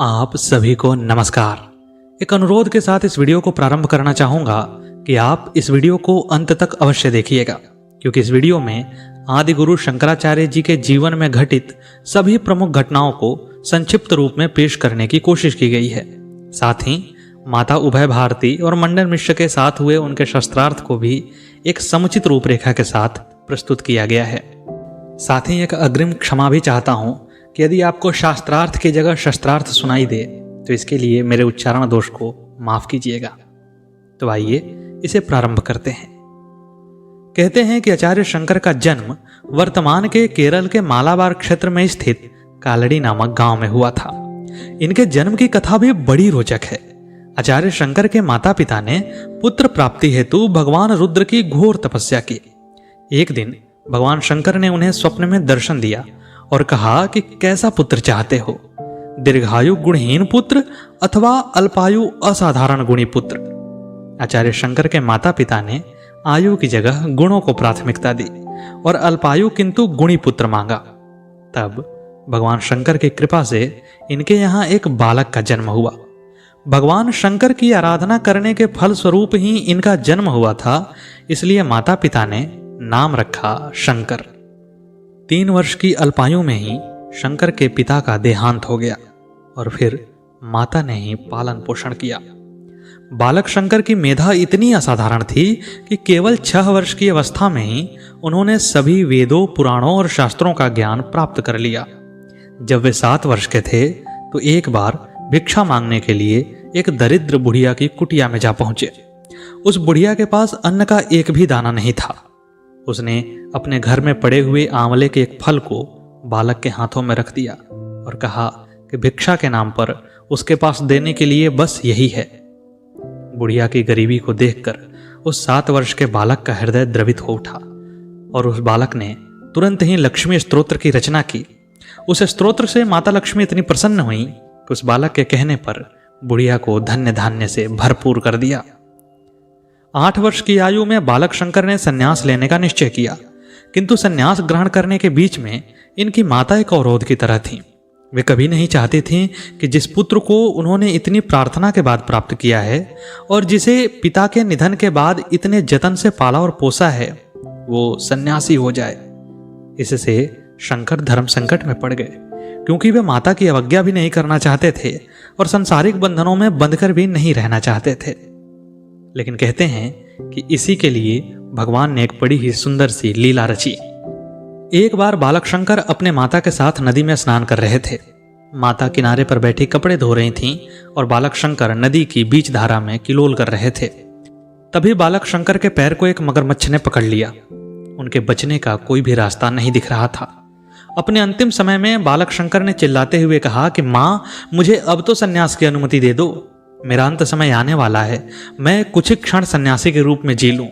आप सभी को नमस्कार। एक अनुरोध के साथ इस वीडियो को प्रारंभ करना चाहूंगा कि आप इस वीडियो को अंत तक अवश्य देखिएगा, क्योंकि इस वीडियो में आदि गुरु शंकराचार्य जी के जीवन में घटित सभी प्रमुख घटनाओं को संक्षिप्त रूप में पेश करने की कोशिश की गई है। साथ ही माता उभय भारती और मंडन मिश्र के साथ हुए उनके शस्त्रार्थ को भी एक समुचित रूपरेखा के साथ प्रस्तुत किया गया है। साथ ही एक अग्रिम क्षमा भी चाहता हूं कि यदि आपको शास्त्रार्थ की जगह शस्त्रार्थ सुनाई दे तो इसके लिए मेरे उच्चारण दोष को माफ कीजिएगा। तो आइए इसे प्रारंभ करते हैं। कहते हैं कि आचार्य शंकर का जन्म वर्तमान के केरल के मालाबार क्षेत्र में स्थित कालड़ी नामक गांव में हुआ था। इनके जन्म की कथा भी बड़ी रोचक है। आचार्य शंकर के माता पिता ने पुत्र प्राप्ति हेतु भगवान रुद्र की घोर तपस्या की। एक दिन भगवान शंकर ने उन्हें स्वप्न में दर्शन दिया और कहा कि कैसा पुत्र चाहते हो, दीर्घायु गुणहीन पुत्र अथवा अल्पायु असाधारण गुणी पुत्र। आचार्य शंकर के माता पिता ने आयु की जगह गुणों को प्राथमिकता दी और अल्पायु किंतु गुणी पुत्र मांगा। तब भगवान शंकर की कृपा से इनके यहाँ एक बालक का जन्म हुआ। भगवान शंकर की आराधना करने के फल स्वरूप ही इनका जन्म हुआ था, इसलिए माता पिता ने नाम रखा शंकर। 3 वर्ष की अल्पायु में ही शंकर के पिता का देहांत हो गया और फिर माता ने ही पालन पोषण किया। बालक शंकर की मेधा इतनी असाधारण थी कि केवल 6 वर्ष की अवस्था में ही उन्होंने सभी वेदों, पुराणों और शास्त्रों का ज्ञान प्राप्त कर लिया। जब वे 7 वर्ष के थे तो एक बार भिक्षा मांगने के लिए एक दरिद्र बुढ़िया की कुटिया में जा पहुंचे। उस बुढ़िया के पास अन्न का एक भी दाना नहीं था। उसने अपने घर में पड़े हुए आंवले के एक फल को बालक के हाथों में रख दिया और कहा कि भिक्षा के नाम पर उसके पास देने के लिए बस यही है। बुढ़िया की गरीबी को देखकर उस 7 वर्ष के बालक का हृदय द्रवित हो उठा और उस बालक ने तुरंत ही लक्ष्मी स्तोत्र की रचना की। उस स्तोत्र से माता लक्ष्मी इतनी प्रसन्न हुई कि उस बालक के कहने पर बुढ़िया को धन्य धान्य से भरपूर कर दिया। 8 वर्ष की आयु में बालक शंकर ने संन्यास लेने का निश्चय किया, किंतु संन्यास ग्रहण करने के बीच में इनकी माता एक अवरोध की तरह थी। वे कभी नहीं चाहती थीं कि जिस पुत्र को उन्होंने इतनी प्रार्थना के बाद प्राप्त किया है और जिसे पिता के निधन के बाद इतने जतन से पाला और पोसा है, वो सन्यासी हो जाए। इससे शंकर धर्म संकट में पड़ गए, क्योंकि वे माता की अवज्ञा भी नहीं करना चाहते थे और सांसारिक बंधनों में बंधकर भी नहीं रहना चाहते थे। लेकिन कहते हैं कि इसी के लिए भगवान ने एक बड़ी ही सुंदर सी लीला रची। एक बार बालक शंकर अपने माता के साथ नदी में स्नान कर रहे थे। माता किनारे पर बैठी कपड़े धो रही थीं और बालक शंकर नदी की बीच धारा में किलोल कर रहे थे। तभी बालक शंकर के पैर को एक मगरमच्छ ने पकड़ लिया। उनके बचने का कोई भी रास्ता नहीं दिख रहा था। अपने अंतिम समय में बालक शंकर ने चिल्लाते हुए कहा कि माँ, मुझे अब तो सन्यास की अनुमति दे दो। मेरा अंत समय आने वाला है, मैं कुछ क्षण सन्यासी के रूप में जी लूं।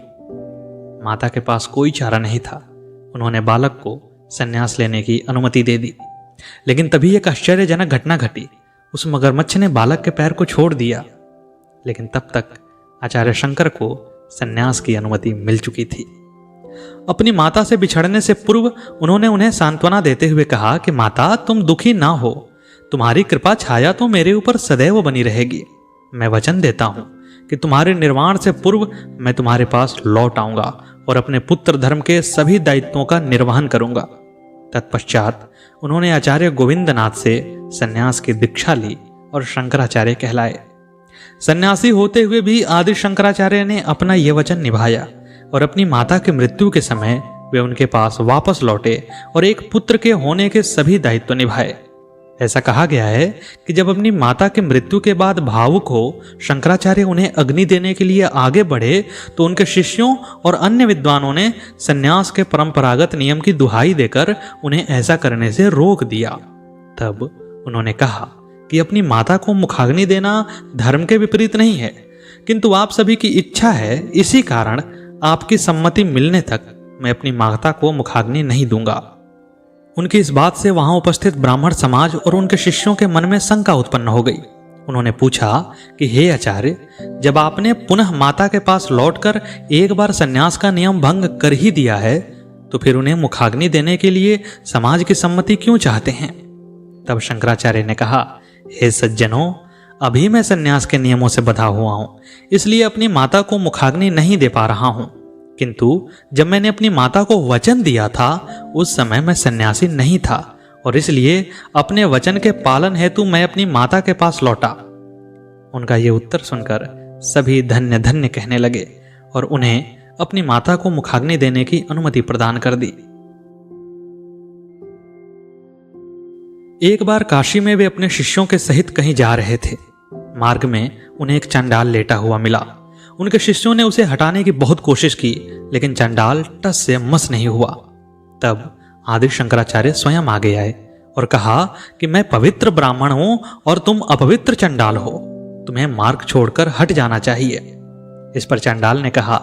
माता के पास कोई चारा नहीं था। उन्होंने बालक को सन्यास लेने की अनुमति दे दी। लेकिन तभी एक आश्चर्यजनक घटना घटी। उस मगरमच्छ ने बालक के पैर को छोड़ दिया, लेकिन तब तक आचार्य शंकर को सन्यास की अनुमति मिल चुकी थी। अपनी माता से बिछड़ने से पूर्व उन्होंने उन्हें सांत्वना देते हुए कहा कि माता, तुम दुखी ना हो, तुम्हारी कृपा छाया तो मेरे ऊपर सदैव बनी रहेगी। मैं वचन देता हूं कि तुम्हारे निर्वाण से पूर्व मैं तुम्हारे पास लौट आऊंगा और अपने पुत्र धर्म के सभी दायित्वों का निर्वहन करूंगा। तत्पश्चात उन्होंने आचार्य गोविंदनाथ से सन्यास की दीक्षा ली और शंकराचार्य कहलाए। सन्यासी होते हुए भी आदि शंकराचार्य ने अपना यह वचन निभाया और अपनी माता की मृत्यु के समय वे उनके पास वापस लौटे और एक पुत्र के होने के सभी दायित्व निभाए। ऐसा कहा गया है कि जब अपनी माता की मृत्यु के बाद भावुक हो शंकराचार्य उन्हें अग्नि देने के लिए आगे बढ़े तो उनके शिष्यों और अन्य विद्वानों ने सन्यास के परंपरागत नियम की दुहाई देकर उन्हें ऐसा करने से रोक दिया। तब उन्होंने कहा कि अपनी माता को मुखाग्नि देना धर्म के विपरीत नहीं है, किंतु आप सभी की इच्छा है, इसी कारण आपकी सम्मति मिलने तक मैं अपनी माता को मुखाग्नि नहीं दूंगा। उनकी इस बात से वहां उपस्थित ब्राह्मण समाज और उनके शिष्यों के मन में शंका उत्पन्न हो गई। उन्होंने पूछा कि हे आचार्य, जब आपने पुनः माता के पास लौटकर एक बार सन्यास का नियम भंग कर ही दिया है, तो फिर उन्हें मुखाग्नि देने के लिए समाज की सम्मति क्यों चाहते हैं? तब शंकराचार्य ने कहा हे सज्जनों, अभी मैं सन्यास के नियमों से बंधा हुआ हूं, इसलिए अपनी माता को मुखाग्नि नहीं दे पा रहा हूं। किंतु जब मैंने अपनी माता को वचन दिया था उस समय मैं सन्यासी नहीं था और इसलिए अपने वचन के पालन हेतु मैं अपनी माता के पास लौटा। उनका ये उत्तर सुनकर सभी धन्य धन्य कहने लगे और उन्हें अपनी माता को मुखाग्नि देने की अनुमति प्रदान कर दी। एक बार काशी में वे अपने शिष्यों के सहित कहीं जा रहे थे। मार्ग में उन्हें एक चंडाल लेटा हुआ मिला। उनके शिष्यों ने उसे हटाने की बहुत कोशिश की, लेकिन चंडाल टस से मस नहीं हुआ। तब आदि शंकराचार्य स्वयं आगे आए और कहा कि मैं पवित्र ब्राह्मण हूं और तुम अपवित्र चंडाल हो, तुम्हें मार्ग छोड़कर हट जाना चाहिए। इस पर चंडाल ने कहा,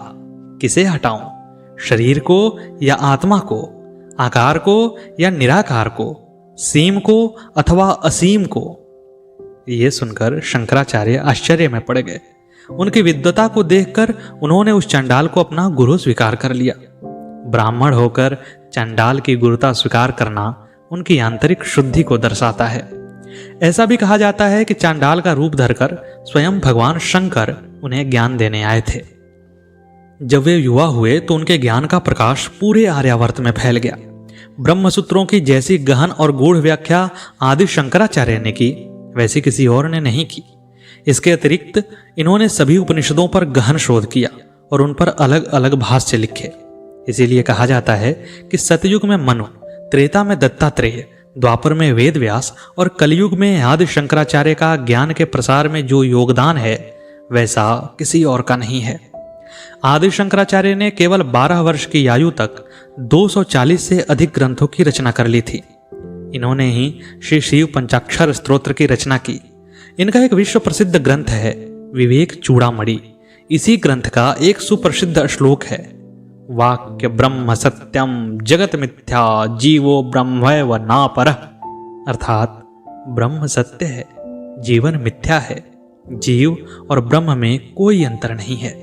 किसे हटाऊं, शरीर को या आत्मा को, आकार को या निराकार को, सीम को अथवा असीम को? ये सुनकर शंकराचार्य आश्चर्य में पड़ गए। उनकी विद्वता को देखकर उन्होंने उस चंडाल को अपना गुरु स्वीकार कर लिया। ब्राह्मण होकर चंडाल की गुरुता स्वीकार करना उनकी आंतरिक शुद्धि को दर्शाता है। ऐसा भी कहा जाता है कि चांडाल का रूप धरकर स्वयं भगवान शंकर उन्हें ज्ञान देने आए थे। जब वे युवा हुए तो उनके ज्ञान का प्रकाश पूरे आर्यावर्त में फैल गया। ब्रह्मसूत्रों की जैसी गहन और गूढ़ व्याख्या आदि शंकराचार्य ने की, वैसी किसी और ने नहीं की। इसके अतिरिक्त इन्होंने सभी उपनिषदों पर गहन शोध किया और उन पर अलग अलग भाष्य लिखे। इसीलिए कहा जाता है कि सतयुग में मनु, त्रेता में दत्तात्रेय, द्वापर में वेद व्यास और कलयुग में आदि शंकराचार्य का ज्ञान के प्रसार में जो योगदान है वैसा किसी और का नहीं है। आदि शंकराचार्य ने केवल 12 वर्ष की आयु तक 240 से अधिक ग्रंथों की रचना कर ली थी। इन्होंने ही श्री शिव पंचाक्षर स्तोत्र की रचना की। इनका एक विश्व प्रसिद्ध ग्रंथ है विवेक चूड़ामणि। इसी ग्रंथ का एक सुप्रसिद्ध श्लोक है, वाक्य ब्रह्म सत्यम जगत मिथ्या जीवो ब्रह्मैव नापरः। अर्थात ब्रह्म सत्य है, जीवन मिथ्या है, जीव और ब्रह्म में कोई अंतर नहीं है।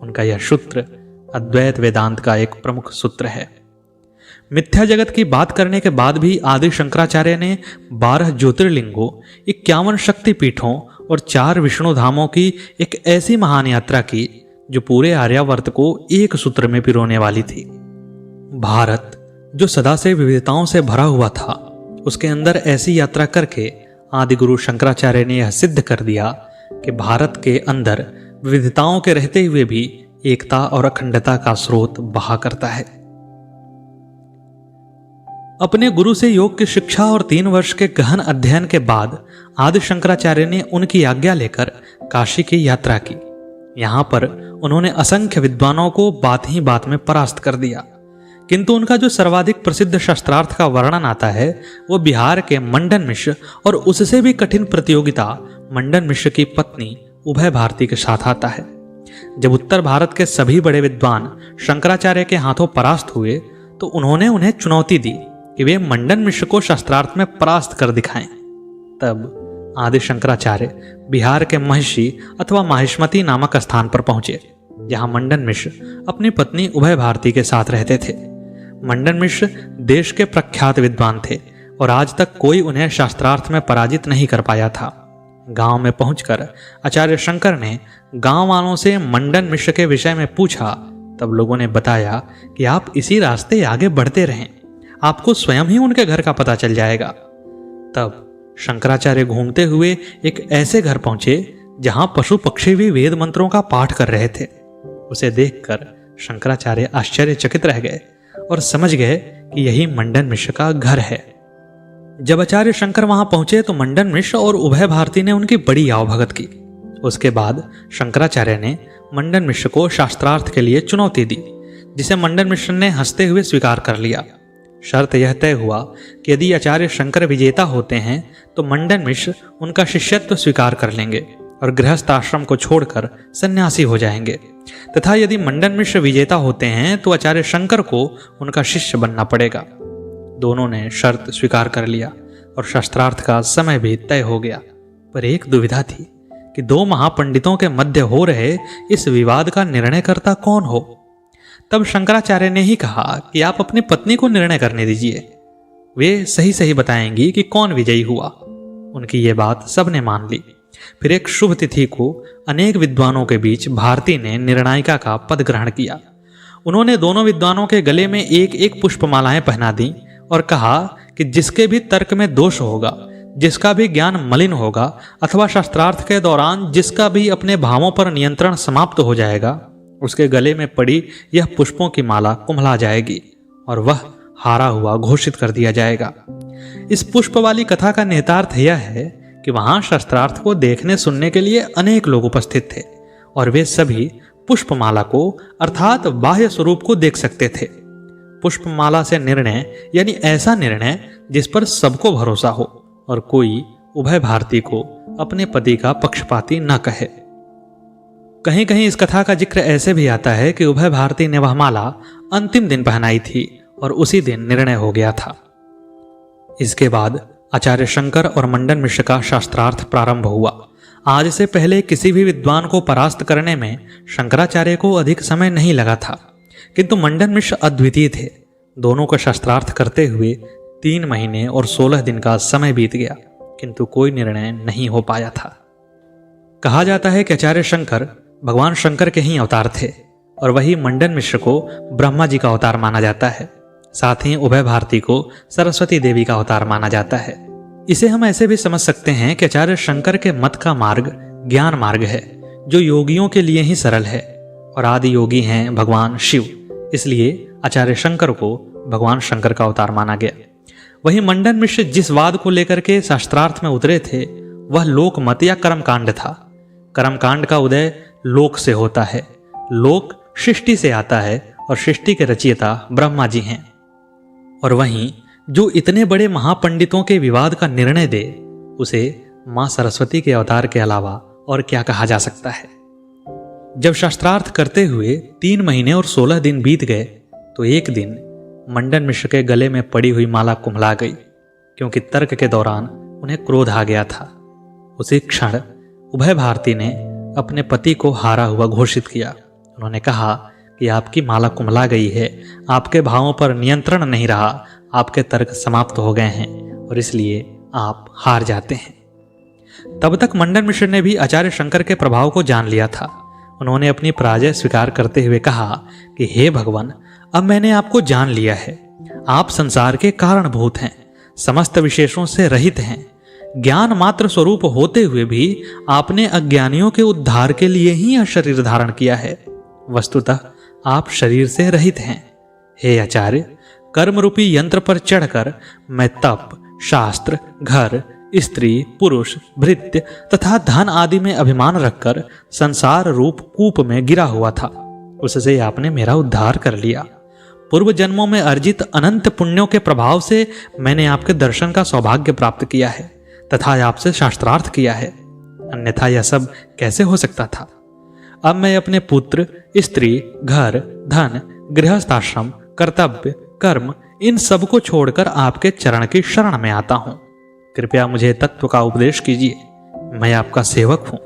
उनका यह सूत्र अद्वैत वेदांत का एक प्रमुख सूत्र है। मिथ्या जगत की बात करने के बाद भी आदि शंकराचार्य ने 12 ज्योतिर्लिंगों, 51 शक्तिपीठों और 4 विष्णु धामों की एक ऐसी महान यात्रा की जो पूरे आर्यावर्त को एक सूत्र में पिरोने वाली थी। भारत जो सदा से विविधताओं से भरा हुआ था, उसके अंदर ऐसी यात्रा करके आदि गुरु शंकराचार्य ने यह सिद्ध कर दिया कि भारत के अंदर विविधताओं के रहते हुए भी एकता और अखंडता का स्रोत बहा करता है। अपने गुरु से योग की शिक्षा और 3 वर्ष के गहन अध्ययन के बाद आदि शंकराचार्य ने उनकी आज्ञा लेकर काशी की यात्रा की। यहां पर उन्होंने असंख्य विद्वानों को बात ही बात में परास्त कर दिया। किंतु उनका जो सर्वाधिक प्रसिद्ध शास्त्रार्थ का वर्णन आता है वो बिहार के मंडन मिश्र और उससे भी कठिन प्रतियोगिता मंडन मिश्र की पत्नी उभय भारती के साथ आता है। जब उत्तर भारत के सभी बड़े विद्वान शंकराचार्य के हाथों परास्त हुए तो उन्होंने उन्हें चुनौती दी कि वे मंडन मिश्र को शास्त्रार्थ में परास्त कर दिखाएं। तब आदि शंकराचार्य बिहार के महिषी अथवा माहिष्मती नामक स्थान पर पहुंचे, जहां मंडन मिश्र अपनी पत्नी उभय भारती के साथ रहते थे। मंडन मिश्र देश के प्रख्यात विद्वान थे और आज तक कोई उन्हें शास्त्रार्थ में पराजित नहीं कर पाया था। गांव में पहुंचकर आचार्य शंकर ने गांव वालों से मंडन मिश्र के विषय में पूछा। तब लोगों ने बताया कि आप इसी रास्ते आगे बढ़ते रहें, आपको स्वयं ही उनके घर का पता चल जाएगा। तब शंकराचार्य घूमते हुए एक ऐसे घर पहुंचे जहां पशु पक्षी भी वेद मंत्रों का पाठ कर रहे थे। उसे देखकर शंकराचार्य आश्चर्यचकित रह गए और समझ गए कि यही मंडन मिश्र का घर है। जब आचार्य शंकर वहां पहुंचे तो मंडन मिश्र और उभय भारती ने उनकी बड़ी आवभगत की। उसके बाद शंकराचार्य ने मंडन मिश्र को शास्त्रार्थ के लिए चुनौती दी, जिसे मंडन मिश्र ने हंसते हुए स्वीकार कर लिया। शर्त यह तय हुआ कि यदि आचार्य शंकर विजेता होते हैं तो मंडन मिश्र उनका शिष्यत्व स्वीकार कर लेंगे और गृहस्थ आश्रम को छोड़कर सन्यासी हो जाएंगे, तथा यदि मंडन मिश्र विजेता होते हैं तो आचार्य शंकर को उनका शिष्य बनना पड़ेगा। दोनों ने शर्त स्वीकार कर लिया और शास्त्रार्थ का समय भी तय हो गया। पर एक दुविधा थी कि 2 महापंडितों के मध्य हो रहे इस विवाद का निर्णयकर्ता कौन हो। तब शंकराचार्य ने ही कहा कि आप अपनी पत्नी को निर्णय करने दीजिए, वे सही सही बताएंगी कि कौन विजयी हुआ। उनकी ये बात सबने मान ली। फिर एक शुभ तिथि को अनेक विद्वानों के बीच भारती ने निर्णायिका का पद ग्रहण किया। उन्होंने दोनों विद्वानों के गले में एक एक पुष्पमालाएं पहना दी और कहा कि जिसके भी तर्क में दोष होगा, जिसका भी ज्ञान मलिन होगा अथवा शास्त्रार्थ के दौरान जिसका भी अपने भावों पर नियंत्रण समाप्त हो जाएगा, उसके गले में पड़ी यह पुष्पों की माला कुम्हला जाएगी और वह हारा हुआ घोषित कर दिया जाएगा। इस पुष्प वाली कथा का निहितार्थ यह है कि वहां शास्त्रार्थ को देखने सुनने के लिए अनेक लोग उपस्थित थे और वे सभी पुष्पमाला को अर्थात बाह्य स्वरूप को देख सकते थे। पुष्पमाला से निर्णय यानी ऐसा निर्णय जिस पर सबको भरोसा हो और कोई उभय भारती को अपने पति का पक्षपाती न कहे। कहीं कहीं इस कथा का जिक्र ऐसे भी आता है कि उभय भारती ने वह माला अंतिम दिन पहनाई थी और उसी दिन निर्णय हो गया था। इसके बाद आचार्य शंकर और मंडन मिश्र का शास्त्रार्थ प्रारंभ हुआ। आज से पहले किसी भी विद्वान को परास्त करने में शंकराचार्य को अधिक समय नहीं लगा था, किंतु मंडन मिश्र अद्वितीय थे। दोनों का शास्त्रार्थ करते हुए 3 महीने और 16 दिन का समय बीत गया, किंतु कोई निर्णय नहीं हो पाया था। कहा जाता है कि आचार्य शंकर भगवान शंकर के ही अवतार थे और वही मंडन मिश्र को ब्रह्मा जी का अवतार माना जाता है। साथ ही उभय भारती को सरस्वती देवी का अवतार माना जाता है। इसे हम ऐसे भी समझ सकते हैं कि आचार्य शंकर के मत का मार्ग ज्ञान मार्ग है, जो योगियों के लिए ही सरल है और आदि योगी हैं भगवान शिव, इसलिए आचार्य शंकर को भगवान शंकर का अवतार माना गया। वहीं मंडन मिश्र जिस वाद को लेकर के शास्त्रार्थ में उतरे थे वह लोक मत या कर्मकांड था। कर्मकांड का उदय लोक से होता है, लोक सृष्टि से आता है और सृष्टि के रचयिता ब्रह्मा जी हैं। और वहीं जो इतने बड़े महापंडितों के विवाद का निर्णय दे, उसे मां सरस्वती के अवतार के अलावा और क्या कहा जा सकता है। जब शास्त्रार्थ करते हुए 3 महीने और 16 दिन बीत गए तो एक दिन मंडन मिश्र के गले में पड़ी हुई माला कुम्हला गई, क्योंकि तर्क के दौरान उन्हें क्रोध आ गया था। उसी क्षण उभय भारती ने अपने पति को हारा हुआ घोषित किया। उन्होंने कहा कि आपकी माला कुम्हला गई है, आपके भावों पर नियंत्रण नहीं रहा, आपके तर्क समाप्त हो गए हैं और इसलिए आप हार जाते हैं। तब तक मंडन मिश्र ने भी आचार्य शंकर के प्रभाव को जान लिया था। उन्होंने अपनी पराजय स्वीकार करते हुए कहा कि हे भगवान, अब मैंने आपको जान लिया है। आप संसार के कारणभूत हैं, समस्त विशेषों से रहित हैं। ज्ञान मात्र स्वरूप होते हुए भी आपने अज्ञानियों के उद्धार के लिए ही यह शरीर धारण किया है। वस्तुतः आप शरीर से रहित हैं। हे आचार्य, कर्म रूपी यंत्र पर चढ़कर मैं तप, शास्त्र, घर, स्त्री, पुरुष, भृत्य तथा धन आदि में अभिमान रखकर संसार रूप कूप में गिरा हुआ था। उससे आपने मेरा उद्धार कर लिया। पूर्व जन्मों में अर्जित अनंत पुण्यों के प्रभाव से मैंने आपके दर्शन का सौभाग्य प्राप्त किया है तथा आपसे शास्त्रार्थ किया है, अन्यथा यह सब कैसे हो सकता था। अब मैं अपने पुत्र, स्त्री, घर, धन, गृहस्थाश्रम, कर्तव्य, कर्म इन सब को छोड़कर आपके चरण की शरण में आता हूं। कृपया मुझे तत्व का उपदेश कीजिए, मैं आपका सेवक हूं।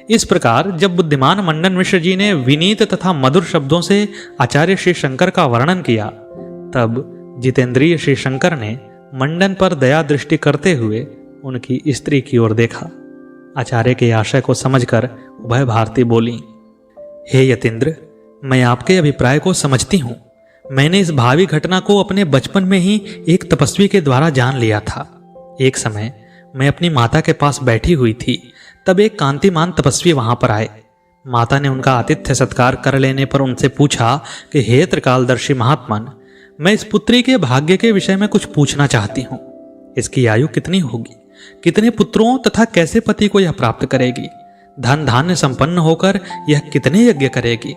इस प्रकार जब बुद्धिमान मंडन मिश्र जी ने विनीत तथा मधुर शब्दों से आचार्य श्री शंकर का वर्णन किया, तब जितेंद्रिय श्री शंकर ने मंडन पर दया दृष्टि करते हुए उनकी स्त्री की ओर देखा। आचार्य के आशय को समझकर उभय भारती बोली, हे यतीन्द्र, मैं आपके अभिप्राय को समझती हूं। मैंने इस भावी घटना को अपने बचपन में ही एक तपस्वी के द्वारा जान लिया था। एक समय मैं अपनी माता के पास बैठी हुई थी, तब एक कांतिमान तपस्वी वहां पर आए। माता ने उनका आतिथ्य सत्कार कर लेने पर उनसे पूछा कि हे त्रिकालदर्शी महात्मन, मैं इस पुत्री के भाग्य के विषय में कुछ पूछना चाहती हूँ। इसकी आयु कितनी होगी, कितने पुत्रों तथा कैसे पति को यह प्राप्त करेगी, धन धान्य संपन्न होकर यह कितने यज्ञ करेगी।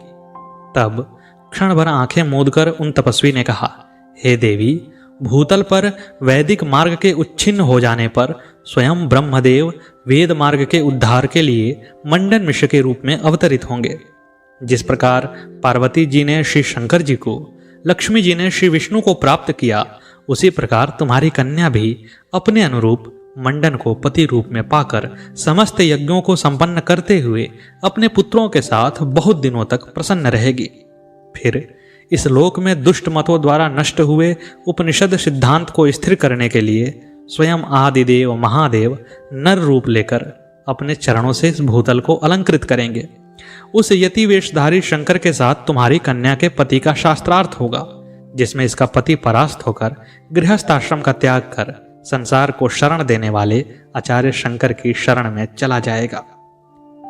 तब क्षण भर आंखें मूंद कर उन तपस्वी ने कहा, हे देवी, भूतल पर वैदिक मार्ग के उच्छिन्न हो जाने पर स्वयं ब्रह्मदेव वेद मार्ग के उद्धार के लिए मंडन मिश्र के रूप में अवतरित होंगे। जिस प्रकार पार्वती जी ने श्री शंकर जी को, लक्ष्मी जी ने श्री विष्णु को प्राप्त किया, उसी प्रकार तुम्हारी कन्या भी अपने अनुरूप मंडन को पति रूप में पाकर समस्त यज्ञों को संपन्न करते हुए अपने पुत्रों के साथ बहुत दिनों तक प्रसन्न रहेगी। फिर इस लोक में दुष्ट मतों द्वारा नष्ट हुए उपनिषद सिद्धांत को स्थिर करने के लिए स्वयं आदिदेव महादेव नर रूप लेकर अपने चरणों से इस भूतल को अलंकृत करेंगे। उस यति वेशधारी शंकर के साथ तुम्हारी कन्या के पति का शास्त्रार्थ होगा, जिसमें इसका पति परास्त होकर गृहस्थ आश्रम का त्याग कर संसार को शरण देने वाले आचार्य शंकर की शरण में चला जाएगा।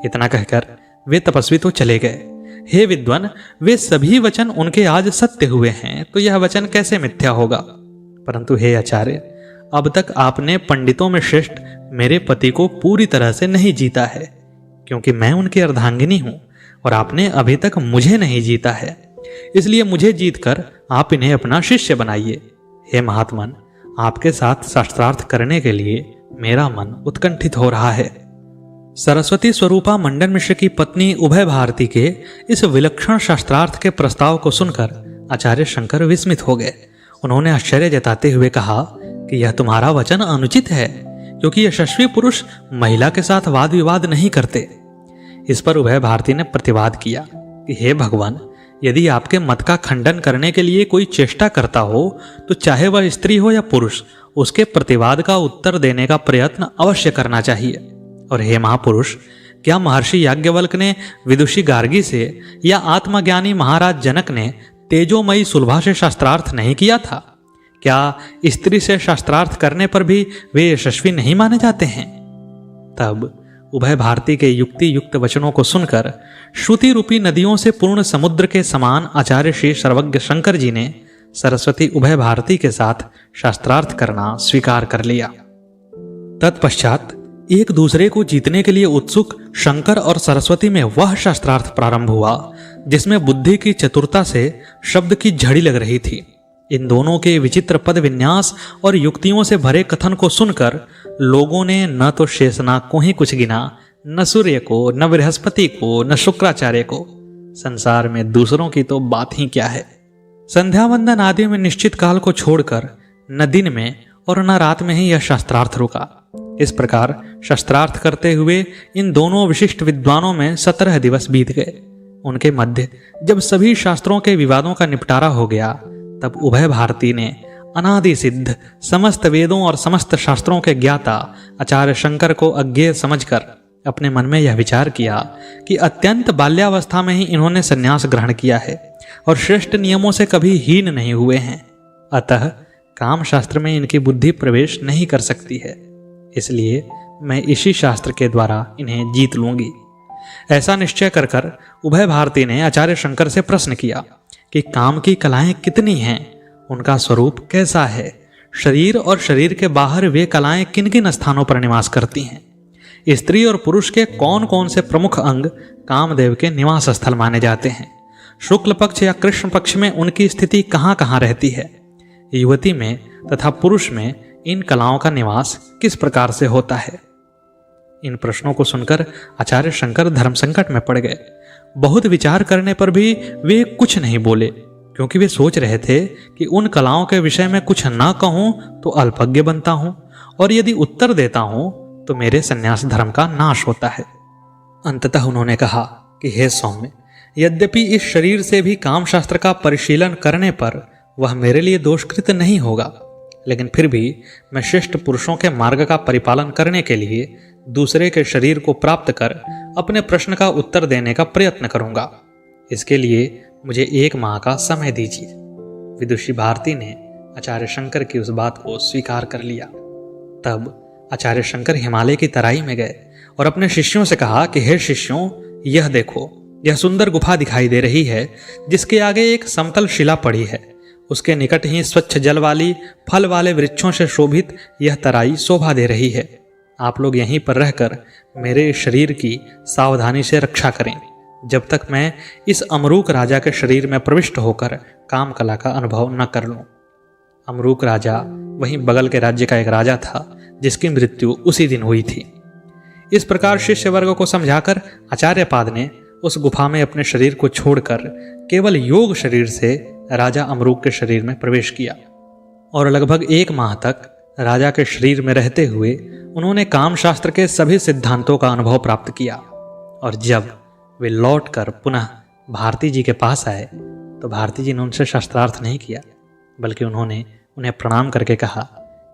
इतना कहकर वे तपस्वी तो चले गए। हे विद्वान, वे सभी वचन उनके आज सत्य हुए हैं, तो यह वचन कैसे मिथ्या होगा? परंतु हे आचार्य, अब तक आपने पंडितों में श्रेष्ठ मेरे पति को पूरी तरह से नहीं जीता है, क्योंकि मैं उनकी अर्धांगिनी हूं और आपने अभी तक मुझे नहीं जीता है। इसलिए मुझे जीतकर आप इन्हें अपना शिष्य बनाइए। हे महात्मन, आपके साथ शास्त्रार्थ करने के लिए मेरा मन उत्कंठित हो रहा है। सरस्वती स्वरूपा मंडन मिश्र की पत्नी उभय भारती के इस विलक्षण शास्त्रार्थ के प्रस्ताव को सुनकर आचार्य शंकर विस्मित हो गए। उन्होंने आश्चर्य जताते हुए कहा कि यह तुम्हारा वचन अनुचित है, क्योंकि यशस्वी पुरुष महिला के साथ वाद विवाद नहीं करते। इस पर उभय भारती ने प्रतिवाद किया कि हे भगवान, यदि आपके मत का खंडन करने के लिए कोई चेष्टा करता हो तो चाहे वह स्त्री हो या पुरुष, उसके प्रतिवाद का उत्तर देने का प्रयत्न अवश्य करना चाहिए। और हे महापुरुष, क्या महर्षि याज्ञवल्क ने विदुषी गार्गी से या आत्मज्ञानी महाराज जनक ने तेजोमयी सुलभा से शास्त्रार्थ नहीं किया था? क्या स्त्री से शास्त्रार्थ करने पर भी वे यशस्वी नहीं माने जाते हैं? तब उभय भारती के युक्ति युक्त वचनों को सुनकर श्रुति रूपी नदियों से पूर्ण समुद्र के समान आचार्य श्री सर्वज्ञ शंकर जी ने सरस्वती उभय भारती के साथ शास्त्रार्थ करना स्वीकार कर लिया। तत्पश्चात एक दूसरे को जीतने के लिए उत्सुक शंकर और सरस्वती में वह शास्त्रार्थ प्रारंभ हुआ जिसमें बुद्धि की चतुरता से शब्द की झड़ी लग रही थी। इन दोनों के विचित्र पद विन्यास और युक्तियों से भरे कथन को सुनकर लोगों ने न तो शेषनाग को ही कुछ गिना, न सूर्य को, न बृहस्पति को, न शुक्राचार्य को। संसार में दूसरों की तो बात ही क्या है। संध्या वंदन आदि में निश्चित काल को छोड़कर न दिन में और न रात में ही यह शास्त्रार्थ रुका। इस प्रकार शास्त्रार्थ करते हुए इन दोनों विशिष्ट विद्वानों में 17 दिवस बीत गए। उनके मध्य जब सभी शास्त्रों के विवादों का निपटारा हो गया, तब उभय भारती ने अनादि सिद्ध समस्त वेदों और समस्त शास्त्रों के ज्ञाता आचार्य शंकर को अज्ञेय समझकर अपने मन में यह विचार किया कि अत्यंत बाल्यावस्था में ही इन्होंने संन्यास ग्रहण किया है और श्रेष्ठ नियमों से कभी हीन नहीं हुए हैं। अतः काम शास्त्र में इनकी बुद्धि प्रवेश नहीं कर सकती है, इसलिए मैं इसी शास्त्र के द्वारा इन्हें जीत लूंगी। ऐसा निश्चय कर उभय भारती ने आचार्य शंकर से प्रश्न किया कि काम की कलाएं कितनी हैं, उनका स्वरूप कैसा है, शरीर और शरीर के बाहर वे कलाएं किन किन स्थानों पर निवास करती हैं, स्त्री और पुरुष के कौन कौन से प्रमुख अंग कामदेव के निवास स्थल माने जाते हैं, शुक्ल पक्ष या कृष्ण पक्ष में उनकी स्थिति कहाँ कहाँ रहती है, युवती में तथा पुरुष में इन कलाओं का निवास किस प्रकार से होता है। इन प्रश्नों को सुनकर आचार्य शंकर धर्म संकट में पड़ गए। बहुत विचार करने पर भी वे कुछ नहीं बोले, क्योंकि वे सोच रहे थे कि उन कलाओं के विषय में कुछ ना कहूं तो अल्पज्ञ बनता हूं, और यदि उत्तर देता हूं तो मेरे संन्यास धर्म का नाश होता है। अंततः उन्होंने कहा कि हे सौम्य, यद्यपि इस शरीर से भी काम शास्त्र का परिशीलन करने पर वह मेरे लिए दोषकृत नहीं होगा, लेकिन फिर भी मैं श्रेष्ठ पुरुषों के मार्ग का परिपालन करने के लिए दूसरे के शरीर को प्राप्त कर अपने प्रश्न का उत्तर देने का प्रयत्न करूंगा। इसके लिए मुझे 1 माह का समय दीजिए। विदुषी भारती ने आचार्य शंकर की उस बात को स्वीकार कर लिया। तब आचार्य शंकर हिमालय की तराई में गए और अपने शिष्यों से कहा कि हे शिष्यों, यह देखो, यह सुंदर गुफा दिखाई दे रही है, जिसके आगे एक समतल शिला पड़ी है। उसके निकट ही स्वच्छ जल वाली फल वाले वृक्षों से शोभित यह तराई शोभा दे रही है। आप लोग यहीं पर रहकर मेरे शरीर की सावधानी से रक्षा करें, जब तक मैं इस अमरूक राजा के शरीर में प्रविष्ट होकर काम कला का अनुभव न कर लूं। अमरूक राजा वहीं बगल के राज्य का एक राजा था, जिसकी मृत्यु उसी दिन हुई थी। इस प्रकार शिष्य वर्ग को समझाकर आचार्यपाद ने उस गुफा में अपने शरीर को छोड़कर केवल योग शरीर से राजा अमरूक के शरीर में प्रवेश किया, और लगभग 1 माह तक राजा के शरीर में रहते हुए उन्होंने काम शास्त्र के सभी सिद्धांतों का अनुभव प्राप्त किया। और जब वे लौटकर पुनः भारती जी के पास आए तो भारती जी ने उनसे शास्त्रार्थ नहीं किया, बल्कि उन्होंने उन्हें प्रणाम करके कहा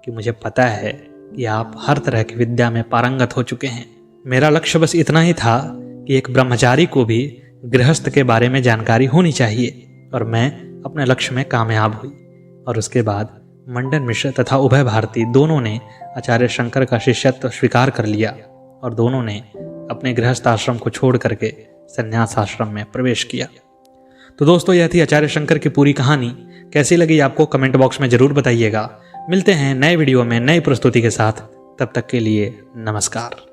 कि मुझे पता है कि आप हर तरह की विद्या में पारंगत हो चुके हैं। मेरा लक्ष्य बस इतना ही था कि एक ब्रह्मचारी को भी गृहस्थ के बारे में जानकारी होनी चाहिए और मैं अपने लक्ष्य में कामयाब हुई। और उसके बाद मंडन मिश्र तथा उभय भारती दोनों ने आचार्य शंकर का शिष्यत्व स्वीकार कर लिया और दोनों ने अपने गृहस्थ आश्रम को छोड़ करके संन्यास आश्रम में प्रवेश किया। तो दोस्तों, यह थी आचार्य शंकर की पूरी कहानी। कैसी लगी आपको कमेंट बॉक्स में जरूर बताइएगा। मिलते हैं नए वीडियो में नई प्रस्तुति के साथ। तब तक के लिए नमस्कार।